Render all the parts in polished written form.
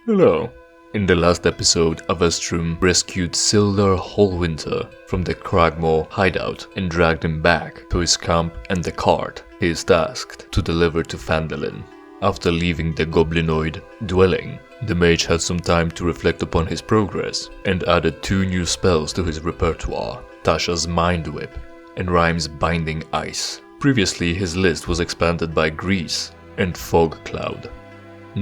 Hello. In the last episode, Avestrum rescued Sildar Hallwinter from the Cragmore hideout and dragged him back to his camp and the cart he is tasked to deliver to Phandelver. After leaving the goblinoid dwelling, the mage had some time to reflect upon his progress and added 2 new spells to his repertoire, Tasha's Mind Whip and Rhyme's Binding Ice. Previously his list was expanded by Grease and Fog Cloud.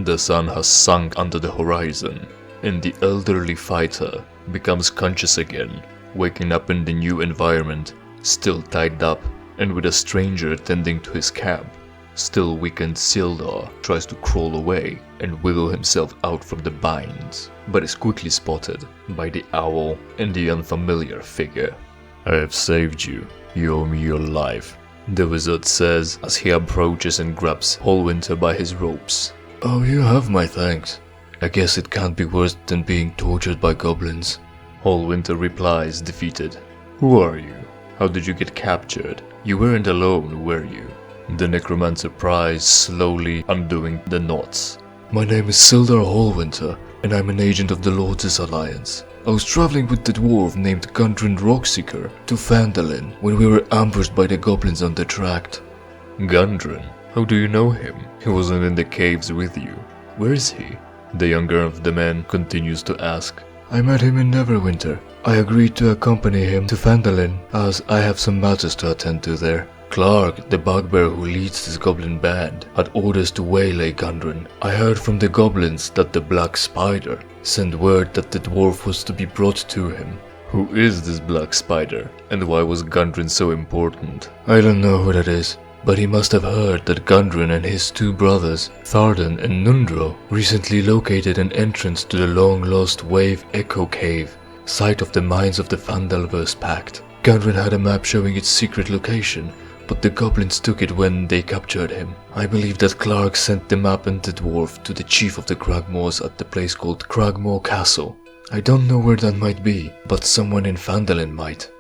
The sun has sunk under the horizon, and the elderly fighter becomes conscious again, waking up in the new environment, still tied up and with a stranger tending to his camp. Still weakened Sildar tries to crawl away and wiggle himself out from the binds, but is quickly spotted by the owl and the unfamiliar figure. "I have saved you. You owe me your life," the wizard says as he approaches and grabs Hallwinter by his ropes. "Oh, you have my thanks. I guess it can't be worse than being tortured by goblins." Hallwinter replies, defeated. "Who are you? How did you get captured? You weren't alone, were you?" The necromancer pries, slowly undoing the knots. "My name is Sildar Hallwinter, and I'm an agent of the Lords' Alliance. I was traveling with the dwarf named Gundren Rockseeker to Phandelver when we were ambushed by the goblins on the tract." "Gundren? How do you know him? He wasn't in the caves with you. Where is he?" The younger of the men continues to ask. "I met him in Neverwinter. I agreed to accompany him to Phandelver as I have some matters to attend to there. Clark, the bugbear who leads this goblin band, had orders to waylay Gundren. I heard from the goblins that the Black Spider sent word that the dwarf was to be brought to him." "Who is this Black Spider, and why was Gundren so important?" "I don't know who that is, but he must have heard that Gundren and his 2 brothers, Thardan and Nundro, recently located an entrance to the long-lost Wave Echo Cave, site of the mines of the Phandelver's Pact. Gundren had a map showing its secret location, but the goblins took it when they captured him. I believe that Clark sent the map and the dwarf to the chief of the Cragmores at the place called Cragmore Castle. I don't know where that might be, but someone in Phandelver might."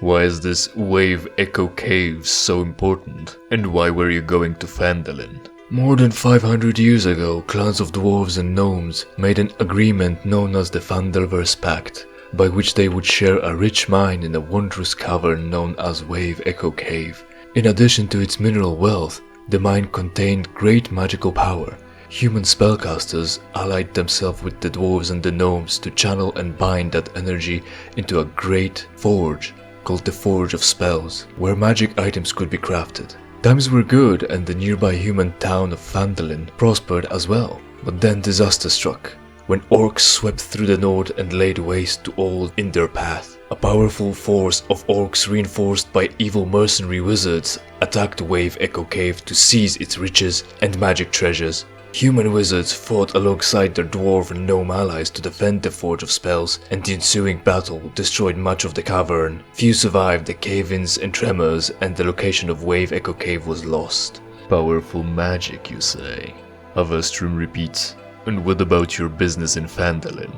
"Why is this Wave Echo Cave so important, and why were you going to Phandelver?" "More than 500 years ago, clans of dwarves and gnomes made an agreement known as the Phandelver's Pact, by which they would share a rich mine in a wondrous cavern known as Wave Echo Cave. In addition to its mineral wealth, the mine contained great magical power. Human spellcasters allied themselves with the dwarves and the gnomes to channel and bind that energy into a great forge called the Forge of Spells, where magic items could be crafted. Times were good and the nearby human town of Phandelver prospered as well, but then disaster struck, when orcs swept through the north and laid waste to all in their path. A powerful force of orcs reinforced by evil mercenary wizards attacked Wave Echo Cave to seize its riches and magic treasures. Human wizards fought alongside their dwarf and gnome allies to defend the Forge of Spells, and the ensuing battle destroyed much of the cavern. Few survived the cave-ins and tremors, and the location of Wave Echo Cave was lost." "Powerful magic, you say?" Avestrum repeats. "And what about your business in Phandelver?"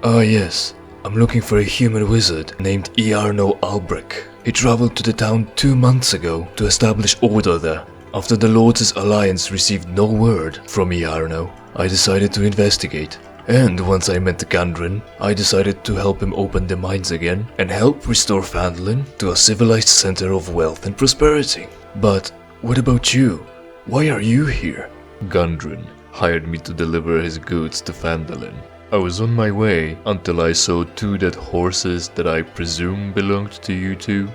"Ah yes, I'm looking for a human wizard named Iarno Albrecht. He traveled to the town 2 months ago to establish order there. After the Lords' Alliance received no word from Iarno, I decided to investigate. And once I met Gundren, I decided to help him open the mines again and help restore Phandelver to a civilized center of wealth and prosperity. But what about you? Why are you here?" "Gundren hired me to deliver his goods to Phandelver. I was on my way until I saw 2 dead horses that I presume belonged to you 2.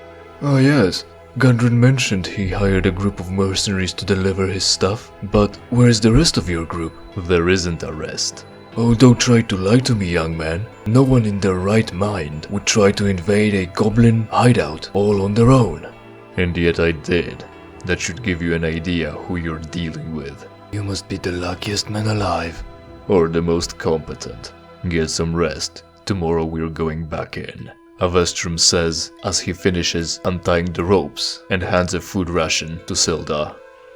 "Oh yes, Gundren mentioned he hired a group of mercenaries to deliver his stuff, but where's the rest of your group?" "There isn't a rest." "Oh, don't try to lie to me, young man. No one in their right mind would try to invade a goblin hideout all on their own." "And yet I did. That should give you an idea who you're dealing with." "You must be the luckiest man alive." "Or the most competent. Get some rest. Tomorrow we're going back in," Avestrum says as he finishes untying the ropes and hands a food ration to Sildar.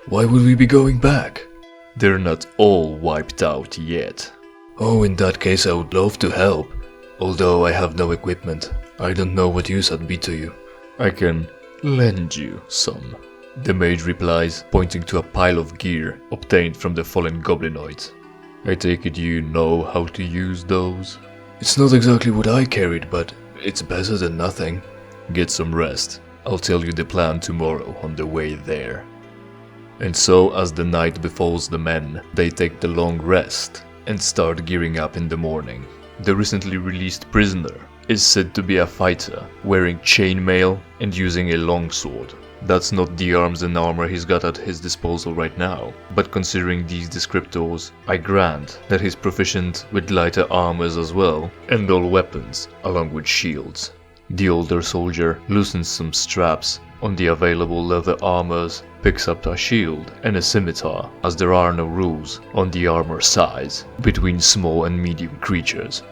"Why would we be going back?" "They're not all wiped out yet." "Oh, in that case I would love to help, although I have no equipment. I don't know what use I'd be to you." "I can lend you some," the mage replies, pointing to a pile of gear obtained from the fallen goblinoids. I take it you know how to use those? It's not exactly what I carried, but it's better than nothing. Get some rest. I'll tell you the plan tomorrow on the way there. And so, as the night befalls the men, they take the long rest and start gearing up in the morning. The recently released prisoner is said to be a fighter, wearing chainmail and using a longsword. That's not the arms and armor he's got at his disposal right now, but considering these descriptors, I grant that he's proficient with lighter armors as well, and all weapons, along with shields. The older soldier loosens some straps on the available leather armors, picks up a shield and a scimitar, as there are no rules on the armor size between small and medium creatures.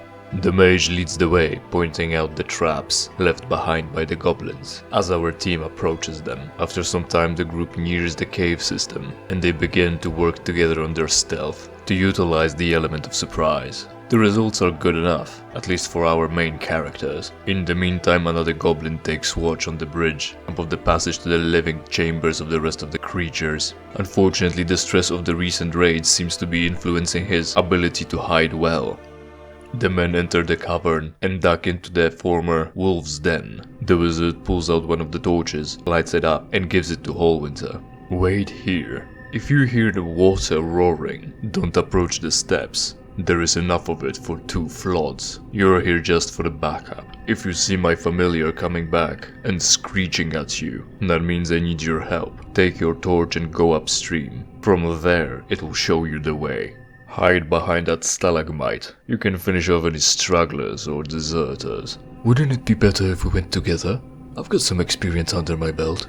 The mage leads the way, pointing out the traps left behind by the goblins as our team approaches them. After some time the group nears the cave system and they begin to work together on their stealth to utilize the element of surprise. The results are good enough, at least for our main characters. In the meantime, another goblin takes watch on the bridge above the passage to the living chambers of the rest of the creatures. Unfortunately, the stress of the recent raids seems to be influencing his ability to hide well. The men enter the cavern and duck into their former wolf's den. The wizard pulls out one of the torches, lights it up and gives it to Hallwinter. Wait here. If you hear the water roaring, don't approach the steps. There is enough of it for 2 floods. You're here just for the backup. If you see my familiar coming back and screeching at you, that means I need your help. Take your torch and go upstream. From there, it will show you the way. Hide behind that stalagmite. You can finish off any stragglers or deserters. Wouldn't it be better if we went together? I've got some experience under my belt.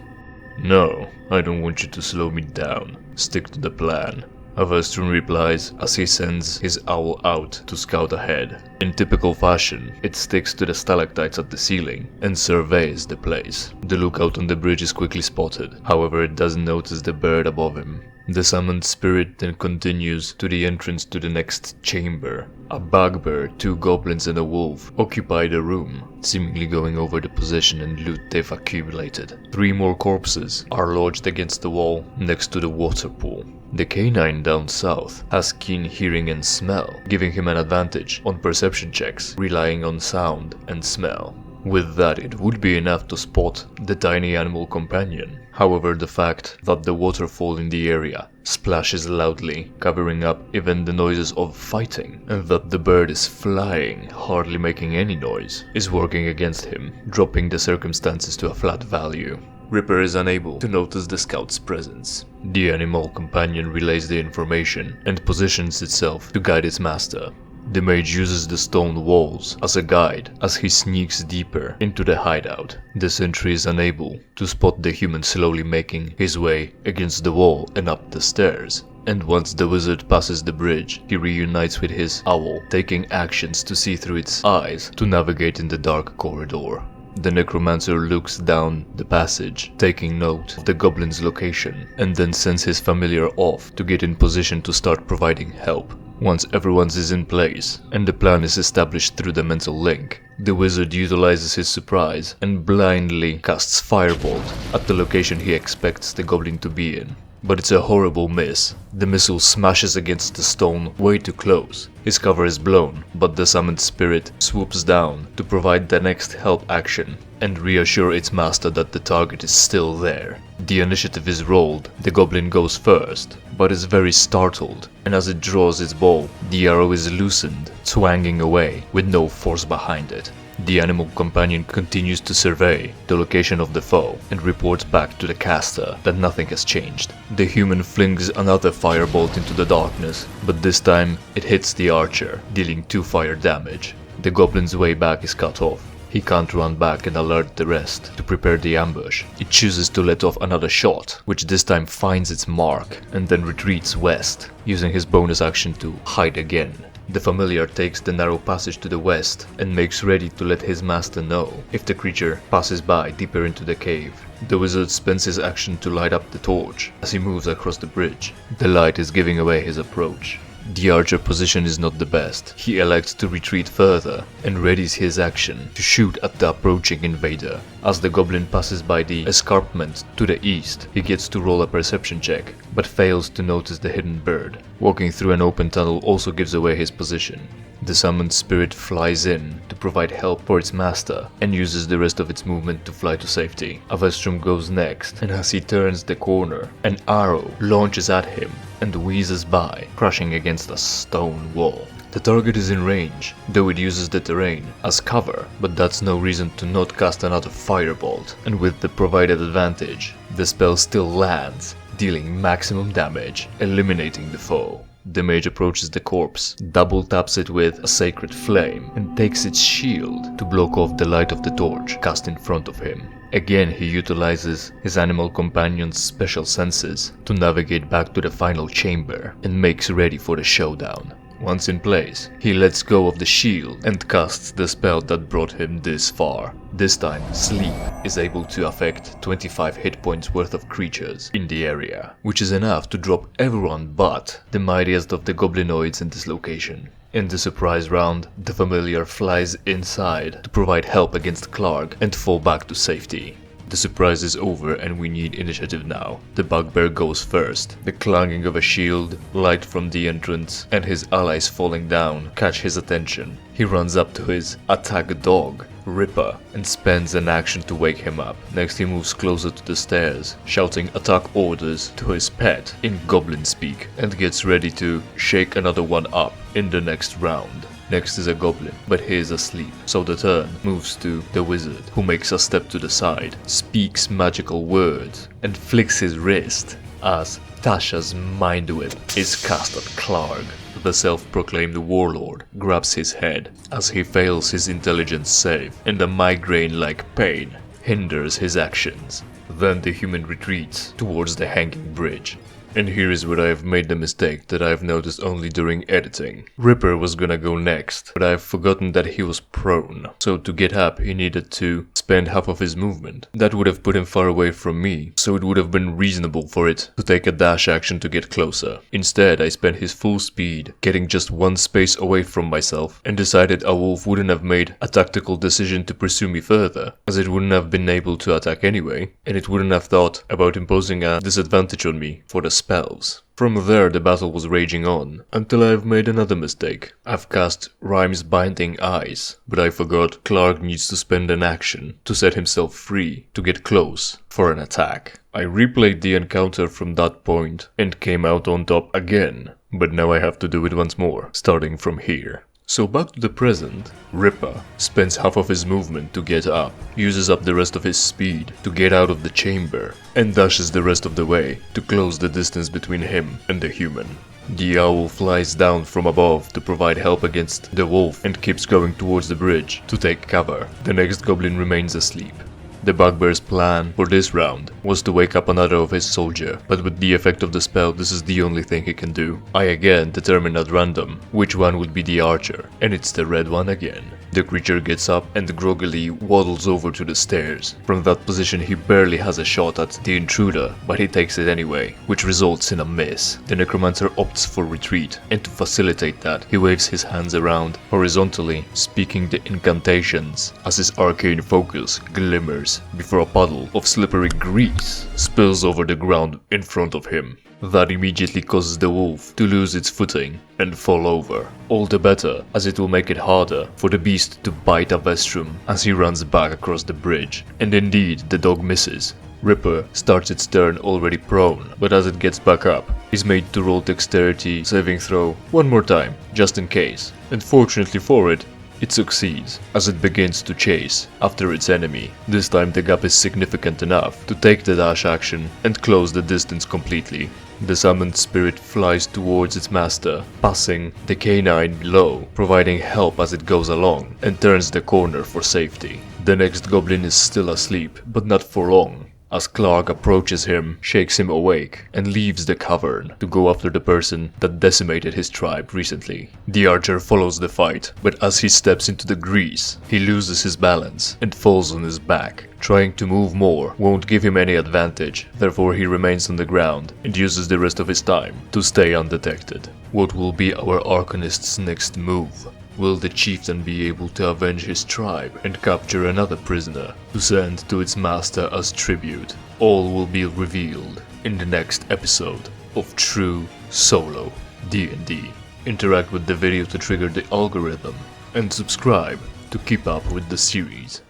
No, I don't want you to slow me down. Stick to the plan. Avastrum replies as he sends his owl out to scout ahead. In typical fashion, it sticks to the stalactites at the ceiling and surveys the place. The lookout on the bridge is quickly spotted, however it doesn't notice the bird above him. The summoned spirit then continues to the entrance to the next chamber. A bugbear, 2 goblins and a wolf occupy the room, seemingly going over the possession and loot they've accumulated. 3 more corpses are lodged against the wall next to the water pool. The canine down south has keen hearing and smell, giving him an advantage on perception checks, relying on sound and smell. With that, it would be enough to spot the tiny animal companion. However, the fact that the waterfall in the area splashes loudly, covering up even the noises of fighting, and that the bird is flying, hardly making any noise, is working against him, dropping the circumstances to a flat value. Ripper is unable to notice the scout's presence. The animal companion relays the information and positions itself to guide its master. The mage uses the stone walls as a guide as he sneaks deeper into the hideout. The sentry is unable to spot the human slowly making his way against the wall and up the stairs. And once the wizard passes the bridge, he reunites with his owl, taking actions to see through its eyes to navigate in the dark corridor. The necromancer looks down the passage, taking note of the goblin's location, and then sends his familiar off to get in position to start providing help. Once everyone is in place, and the plan is established through the mental link, the wizard utilizes his surprise and blindly casts Firebolt at the location he expects the goblin to be in. But it's a horrible miss. The missile smashes against the stone way too close. His cover is blown, but the summoned spirit swoops down to provide the next help action and reassure its master that the target is still there. The initiative is rolled. The goblin goes first, but is very startled, and as it draws its bow, the arrow is loosened, twanging away with no force behind it. The animal companion continues to survey the location of the foe and reports back to the caster that nothing has changed. The human flings another firebolt into the darkness, but this time it hits the archer, dealing 2 fire damage. The goblin's way back is cut off. He can't run back and alert the rest to prepare the ambush. It chooses to let off another shot, which this time finds its mark and then retreats west, using his bonus action to hide again. The familiar takes the narrow passage to the west and makes ready to let his master know if the creature passes by deeper into the cave. The wizard spends his action to light up the torch as he moves across the bridge. The light is giving away his approach. The archer position is not the best. He elects to retreat further and readies his action to shoot at the approaching invader. As the goblin passes by the escarpment to the east, he gets to roll a perception check, but fails to notice the hidden bird. Walking through an open tunnel also gives away his position. The summoned spirit flies in to provide help for its master and uses the rest of its movement to fly to safety. Avestrum goes next, and as he turns the corner, an arrow launches at him and whizzes by, crashing against a stone wall. The target is in range, though it uses the terrain as cover, but that's no reason to not cast another firebolt, and with the provided advantage, the spell still lands, dealing maximum damage, eliminating the foe. The mage approaches the corpse, double taps it with a sacred flame, and takes its shield to block off the light of the torch cast in front of him. Again, he utilizes his animal companion's special senses to navigate back to the final chamber and makes ready for the showdown. Once in place, he lets go of the shield and casts the spell that brought him this far. This time, Sleep is able to affect 25 hit points worth of creatures in the area, which is enough to drop everyone but the mightiest of the goblinoids in this location. In the surprise round, the familiar flies inside to provide help against Clark and fall back to safety. The surprise is over and we need initiative now. The bugbear goes first. The clanging of a shield, light from the entrance, and his allies falling down catch his attention. He runs up to his attack dog, Ripper, and spends an action to wake him up. Next he moves closer to the stairs, shouting attack orders to his pet in goblin speak, and gets ready to shake another one up in the next round. Next is a goblin, but he is asleep, so the turn moves to the wizard, who makes a step to the side, speaks magical words, and flicks his wrist as Tasha's mind whip is cast at Clark. The self-proclaimed warlord grabs his head as he fails his intelligence save, and a migraine-like pain hinders his actions. Then the human retreats towards the hanging bridge. And here is where I have made the mistake that I have noticed only during editing. Ripper was gonna go next, but I have forgotten that he was prone, so to get up he needed to spend half of his movement. That would have put him far away from me, so it would have been reasonable for it to take a dash action to get closer. Instead, I spent his full speed, getting just one space away from myself, and decided a wolf wouldn't have made a tactical decision to pursue me further, as it wouldn't have been able to attack anyway, and it wouldn't have thought about imposing a disadvantage on me for the spells. From there the battle was raging on, until I've made another mistake. I've cast Rhyme's Binding Eyes, but I forgot Clark needs to spend an action to set himself free to get close for an attack. I replayed the encounter from that point and came out on top again, but now I have to do it once more, starting from here. So back to the present, Ripper spends half of his movement to get up, uses up the rest of his speed to get out of the chamber, and dashes the rest of the way to close the distance between him and the human. The owl flies down from above to provide help against the wolf and keeps going towards the bridge to take cover. The next goblin remains asleep. The bugbear's plan for this round was to wake up another of his soldier, but with the effect of the spell this is the only thing he can do. I again determine at random which one would be the archer, and it's the red one again. The creature gets up and groggily waddles over to the stairs. From that position he barely has a shot at the intruder, but he takes it anyway, which results in a miss. The necromancer opts for retreat, and to facilitate that, he waves his hands around horizontally, speaking the incantations as his arcane focus glimmers before a puddle of slippery grease spills over the ground in front of him. That immediately causes the wolf to lose its footing and fall over. All the better, as it will make it harder for the beast to bite Avestrum as he runs back across the bridge. And indeed, the dog misses. Ripper starts its turn already prone, but as it gets back up, he's made to roll dexterity saving throw one more time, just in case. And fortunately for it, it succeeds, as it begins to chase after its enemy. This time the gap is significant enough to take the dash action and close the distance completely. The summoned spirit flies towards its master, passing the canine below, providing help as it goes along, and turns the corner for safety. The next goblin is still asleep, but not for long. as Clark approaches him, shakes him awake, and leaves the cavern to go after the person that decimated his tribe recently. The archer follows the fight, but as he steps into the grease, he loses his balance and falls on his back. Trying to move more won't give him any advantage, therefore he remains on the ground and uses the rest of his time to stay undetected. What will be our Arcanist's next move? Will the chieftain be able to avenge his tribe and capture another prisoner to send to its master as tribute? All will be revealed in the next episode of True Solo D&D. Interact with the video to trigger the algorithm and subscribe to keep up with the series.